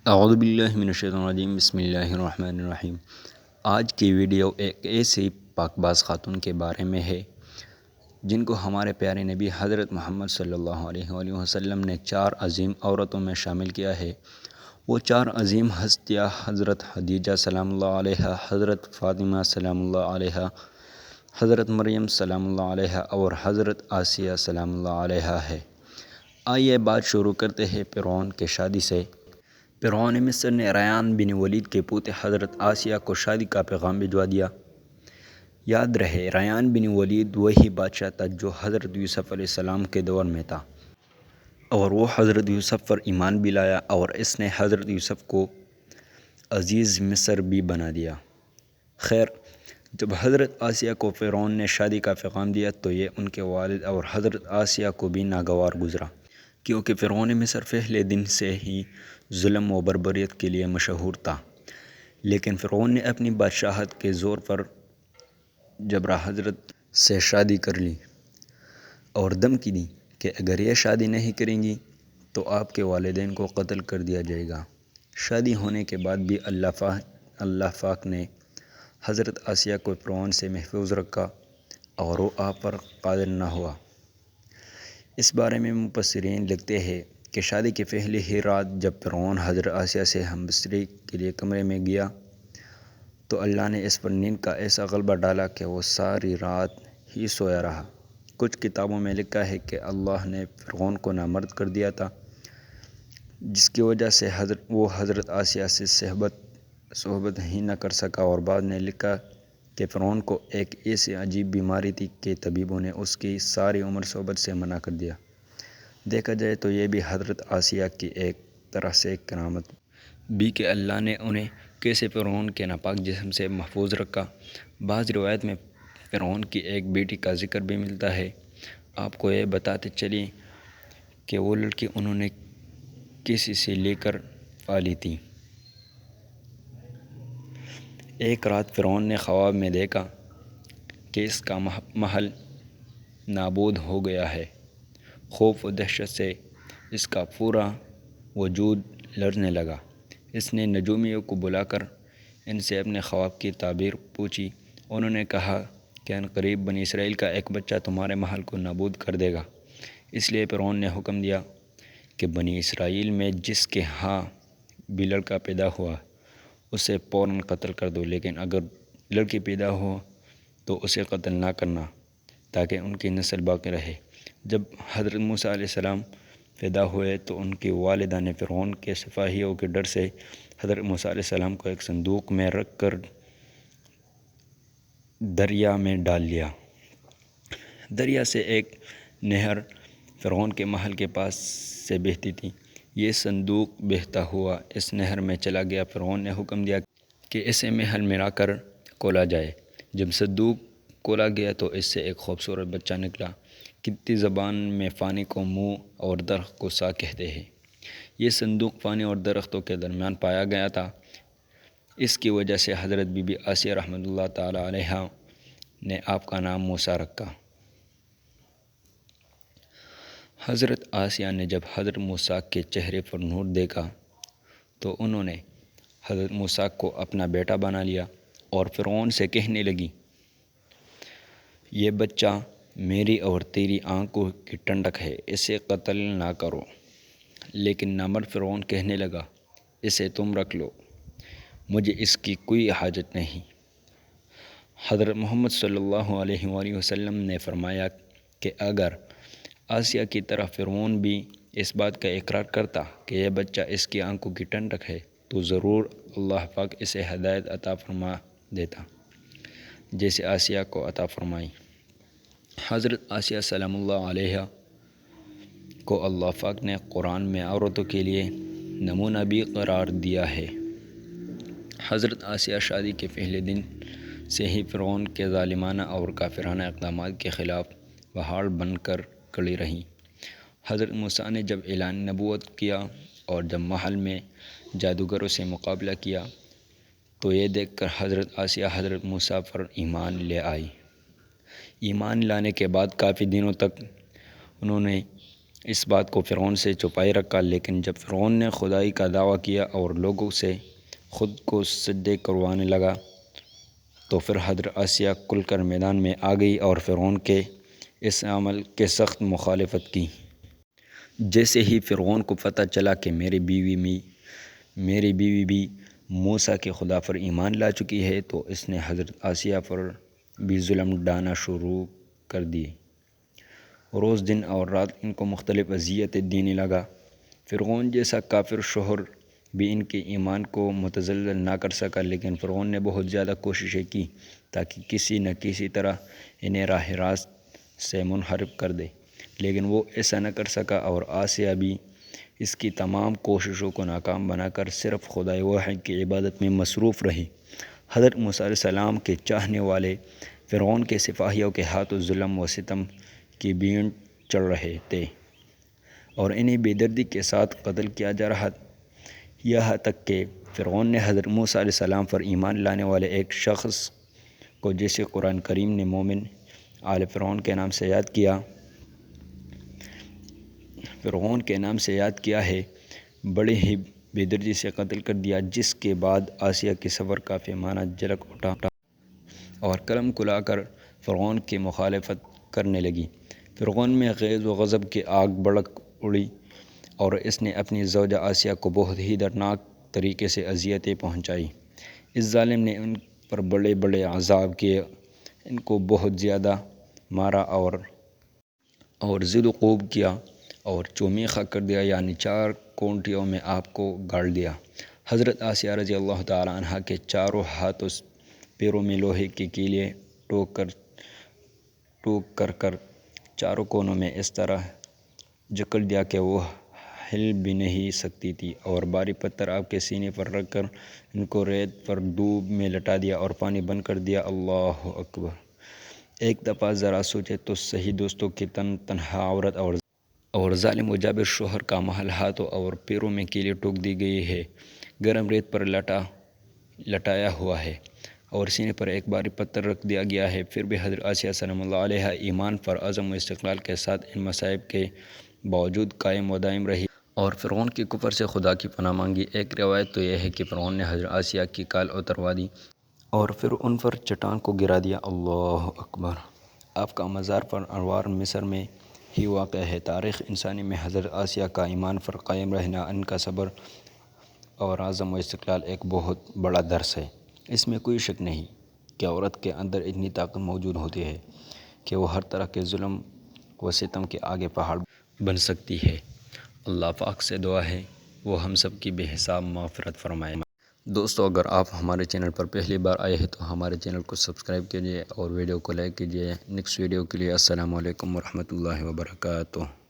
اعوذ باللہ من الشیطان الرجیم، بسم اللہ الرحمن الرحیم۔ آج کی ویڈیو ایک ایسی پاک باز خاتون کے بارے میں ہے جن کو ہمارے پیارے نبی حضرت محمد صلی اللہ علیہ وآلہ وسلم نے 4 عظیم عورتوں میں شامل کیا ہے۔ وہ 4 عظیم ہستیاں حضرت خدیجہ سلام اللہ علیہا، حضرت فاطمہ سلام اللہ علیہا، حضرت مریم سلام اللہ علیہا اور حضرت آسیہ سلام اللہ علیہا ہے۔ آئیے بات شروع کرتے ہیں فرعون کے شادی سے۔ فرعون مصر نے ریان بن ولید کے پوتے حضرت آسیہ کو شادی کا پیغام بھجوا دیا۔ یاد رہے، ریان بن ولید وہی بادشاہ تھا جو حضرت یوسف علیہ السلام کے دور میں تھا، اور وہ حضرت یوسف پر ایمان بھی لایا، اور اس نے حضرت یوسف کو عزیز مصر بھی بنا دیا۔ خیر، جب حضرت آسیہ کو فرعون نے شادی کا پیغام دیا تو یہ ان کے والد اور حضرت آسیہ کو بھی ناگوار گزرا، کیونکہ فرعون مصر پہلے دن سے ہی ظلم و بربریت کے لیے مشہور تھا۔ لیکن فرعون نے اپنی بادشاہت کے زور پر جبرا حضرت سے شادی کر لی اور دھمکی دی کہ اگر یہ شادی نہیں کریں گی تو آپ کے والدین کو قتل کر دیا جائے گا۔ شادی ہونے کے بعد بھی اللہ پاک نے حضرت آسیہ کو فرعون سے محفوظ رکھا اور وہ آپ پر قادر نہ ہوا۔ اس بارے میں مفسرین لکھتے ہیں کہ شادی کی پہلی ہی رات جب فرعون حضرت آسیہ سے ہم بستری کے لیے کمرے میں گیا تو اللہ نے اس پر نیند کا ایسا غلبہ ڈالا کہ وہ ساری رات ہی سویا رہا۔ کچھ کتابوں میں لکھا ہے کہ اللہ نے فرعون کو نامرد کر دیا تھا، جس کی وجہ سے وہ حضرت آسیہ سے صحبت ہی نہ کر سکا، اور بعد نے لکھا کہ فرعون کو ایک ایسی عجیب بیماری تھی کہ طبیبوں نے اس کی ساری عمر صحبت سے منع کر دیا۔ دیکھا جائے تو یہ بھی حضرت آسیہ کی ایک طرح سے کرامت بھی کہ اللہ نے انہیں کیسے فرعون کے ناپاک جسم سے محفوظ رکھا۔ بعض روایت میں فرعون کی ایک بیٹی کا ذکر بھی ملتا ہے۔ آپ کو یہ بتاتے چلیں کہ وہ لڑکی انہوں نے کسی سے لے کر پالی تھی۔ ایک رات فرعون نے خواب میں دیکھا کہ اس کا محل نابود ہو گیا ہے۔ خوف و دہشت سے اس کا پورا وجود لرزنے لگا۔ اس نے نجومیوں کو بلا کر ان سے اپنے خواب کی تعبیر پوچھی۔ انہوں نے کہا کہ عنقریب بنی اسرائیل کا ایک بچہ تمہارے محل کو نابود کر دے گا۔ اس لیے فرعون نے حکم دیا کہ بنی اسرائیل میں جس کے ہاں بھی لڑکا پیدا ہوا اسے فوراً قتل کر دو، لیکن اگر لڑکی پیدا ہو تو اسے قتل نہ کرنا تاکہ ان کی نسل باقی رہے۔ جب حضرت موسیٰ علیہ السلام پیدا ہوئے تو ان کی والدہ نے فرعون کے سپاہیوں کے ڈر سے حضرت موسیٰ علیہ السلام کو ایک صندوق میں رکھ کر دریا میں ڈال لیا۔ دریا سے ایک نہر فرعون کے محل کے پاس سے بہتی تھی۔ یہ صندوق بہتا ہوا اس نہر میں چلا گیا۔ فرعون نے حکم دیا کہ اسے محل میں لا کر کھولا جائے۔ جب صندوق کھولا گیا تو اس سے ایک خوبصورت بچہ نکلا۔ قبطی زبان میں فانی کو منہ اور درخت کو سا کہتے ہیں۔ یہ صندوق فانی اور درختوں کے درمیان پایا گیا تھا۔ اس کی وجہ سے حضرت بی بی آسیہ رحمۃ اللہ تعالی علیہا نے آپ کا نام موسیٰ رکھا۔ حضرت آسیہ نے جب حضرت موسیٰ کے چہرے پر نور دیکھا تو انہوں نے حضرت موسیٰ کو اپنا بیٹا بنا لیا اور فرعون سے کہنے لگی، یہ بچہ میری اور تیری آنکھوں کی ٹھنڈک ہے، اسے قتل نہ کرو۔ لیکن نامرد فرعون کہنے لگا، اسے تم رکھ لو، مجھے اس کی کوئی حاجت نہیں۔ حضرت محمد صلی اللہ علیہ وآلہ وسلم نے فرمایا کہ اگر آسیہ کی طرح فرعون بھی اس بات کا اقرار کرتا کہ یہ بچہ اس کی آنکھوں کی ٹھنڈک ہے تو ضرور اللہ پاک اسے ہدایت عطا فرما دیتا، جیسے آسیہ کو عطا فرمائی۔ حضرت آسیہ سلام اللہ علیہا کو اللہ پاک نے قرآن میں عورتوں کے لیے نمونہ بھی قرار دیا ہے۔ حضرت آسیہ شادی کے پہلے دن سے ہی فرعون کے ظالمانہ اور کافرانہ اقدامات کے خلاف بہاڑ بن کر کھڑی رہیں۔ حضرت موسیٰ نے جب اعلان نبوت کیا اور جب محل میں جادوگروں سے مقابلہ کیا تو یہ دیکھ کر حضرت آسیہ حضرت موسیٰ پر ایمان لے آئی۔ ایمان لانے کے بعد کافی دنوں تک انہوں نے اس بات کو فرعون سے چھپائے رکھا، لیکن جب فرعون نے خدائی کا دعویٰ کیا اور لوگوں سے خود کو سجدے کروانے لگا تو پھر حضرت آسیہ کھل کر میدان میں آ گئی اور فرعون کے اس عمل کے سخت مخالفت کی۔ جیسے ہی فرعون کو پتہ چلا کہ میری بیوی بھی موسیٰ کے خدا پر ایمان لا چکی ہے تو اس نے حضرت آسیہ پر بھی ظلم ڈھانا شروع کر دیے۔ روز دن اور رات ان کو مختلف اذیتیں دینے لگا۔ فرعون جیسا کافر شوہر بھی ان کے ایمان کو متزلزل نہ کر سکا، لیکن فرعون نے بہت زیادہ کوششیں کی تاکہ کسی نہ کسی طرح انہیں راہ راست سے منحرف کر دے، لیکن وہ ایسا نہ کر سکا اور آسیہ بھی اس کی تمام کوششوں کو ناکام بنا کر صرف خدائے واحد کی عبادت میں مصروف رہی۔ حضرت موسیٰ علیہ السلام کے چاہنے والے فرعون کے سپاہیوں کے ہاتھوں ظلم و ستم کی بھینٹ چڑھ رہے تھے اور انہیں بے دردی کے ساتھ قتل کیا جا رہا تھا، یہاں تک کہ فرعون نے حضرت موسیٰ علیہ السلام پر ایمان لانے والے ایک شخص کو، جسے قرآن کریم نے مومن آل فرعون کے نام سے یاد کیا ہے، بڑے ہی بے دردی سے قتل کر دیا، جس کے بعد آسیہ کی صبر کا پیمانہ جھلک اٹھا اور قلم کھلا کر فرعون کی مخالفت کرنے لگی۔ فرعون میں غیظ و غضب کی آگ بھڑک اڑی اور اس نے اپنی زوجہ آسیہ کو بہت ہی دردناک طریقے سے اذیتیں پہنچائیں۔ اس ظالم نے ان پر بڑے بڑے عذاب کیے، ان کو بہت زیادہ مارا اور ضد و کوب کیا اور چومیخا کر دیا، یعنی 4 کونٹیوں میں آپ کو گاڑ دیا۔ حضرت آسیہ رضی اللہ تعالیٰ عنہا کے چاروں ہاتھوں پیروں میں لوہے کے کیلیں ٹوک کر چاروں کونوں میں اس طرح جکڑ دیا کہ وہ ہل بھی نہیں سکتی تھی، اور بھاری پتھر آپ کے سینے پر رکھ کر ان کو ریت پر ڈوب میں لٹا دیا اور پانی بند کر دیا۔ اللہ اکبر! ایک دفعہ ذرا سوچے تو صحیح دوستوں کی تنہا عورت اور ظالم و جابر شوہر کا محل ہاتھوں اور پیروں میں کیلیں ٹوک دی گئی ہے، گرم ریت پر لٹایا ہوا ہے اور سینے پر ایک بھاری پتھر رکھ دیا گیا ہے، پھر بھی حضرت آسیہ سلام اللہ علیہا ایمان پر عزم و استقلال کے ساتھ ان مصائب کے باوجود قائم و دائم رہی اور فرعون کے کفر سے خدا کی پناہ مانگی۔ ایک روایت تو یہ ہے کہ فرعون نے حضرت آسیہ کی کال اتروا دی اور پھر ان پر چٹان کو گرا دیا۔ اللہ اکبر! آپ کا مزار پر انوار مصر میں ہی واقع ہے۔ تاریخ انسانی میں حضرت آسیہ کا ایمان پر قائم رہنا، ان کا صبر اور عزم و استقلال ایک بہت بڑا درس ہے۔ اس میں کوئی شک نہیں کہ عورت کے اندر اتنی طاقت موجود ہوتی ہے کہ وہ ہر طرح کے ظلم و ستم کے آگے پہاڑ بن سکتی ہے۔ اللہ پاک سے دعا ہے وہ ہم سب کی بے حساب مغفرت فرمائے۔ دوستو، اگر آپ ہمارے چینل پر پہلی بار آئے ہیں تو ہمارے چینل کو سبسکرائب کیجیے اور ویڈیو کو لائک کیجیے۔ نیکسٹ ویڈیو کے لیے السلام علیکم ورحمۃ اللہ وبرکاتہ۔